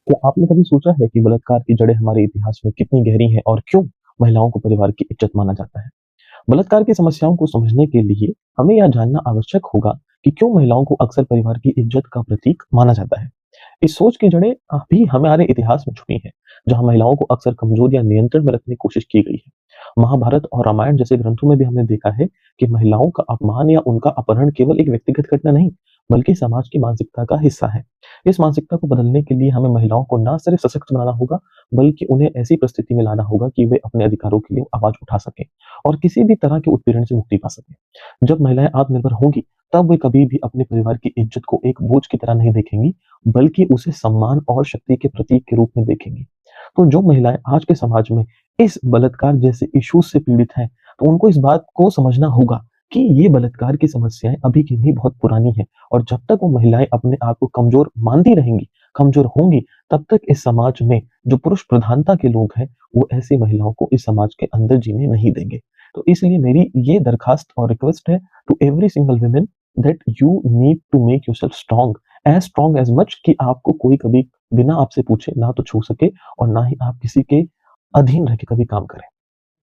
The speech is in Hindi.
क्या आपने कभी सोचा है कि बलात्कार की जड़ें हमारे इतिहास में कितनी गहरी हैं और क्यों महिलाओं को परिवार की इज्जत माना जाता है? बलात्कार की समस्याओं को समझने के लिए हमें यह जानना आवश्यक होगा कि क्यों महिलाओं को अक्सर परिवार की इज्जत का प्रतीक माना जाता है। इस सोच की जड़ें अभी हमारे इतिहास में छुपी हैं, जहाँ महिलाओं को अक्सर कमजोर या नियंत्रण में रखने की कोशिश की गई है। महाभारत और रामायण जैसे ग्रंथों में भी हमने देखा है कि महिलाओं का अपमान या उनका अपहरण केवल एक व्यक्तिगत घटना नहीं, बल्कि समाज की मानसिकता का हिस्सा है। इस मानसिकता को बदलने के लिए हमें महिलाओं को न सिर्फ सशक्त बनाना होगा, बल्कि उन्हें ऐसी परिस्थिति में लाना होगा कि वे अपने अधिकारों के लिए आवाज उठा सकें और किसी भी तरह के उत्पीड़न से मुक्ति पा सकें। जब महिलाएं आत्मनिर्भर होंगी, तब वे कभी भी अपने परिवार की इज्जत को एक बोझ की तरह नहीं देखेंगी, बल्कि उसे सम्मान और शक्ति के प्रतीक के रूप में देखेंगी। तो जो महिलाएं आज के समाज में इस बलात्कार जैसे इश्यूज से पीड़ित हैं, तो उनको इस बात को समझना होगा कि ये बलात्कार की समस्याएं अभी की नहीं, बहुत पुरानी हैं। और जब तक वो महिलाएं अपने आप को कमजोर मानती रहेंगी, कमजोर होंगी, तब तक इस समाज में जो पुरुष प्रधानता के लोग हैं, वो ऐसी महिलाओं को इस समाज के अंदर जीने नहीं देंगे। तो इसलिए मेरी ये दरखास्त और रिक्वेस्ट है to every single women that you need to make yourself strong as much कि आपको कोई कभी बिना आपसे पूछे ना तो छू सके और ना ही आप किसी के अधीन रह के कभी काम करें।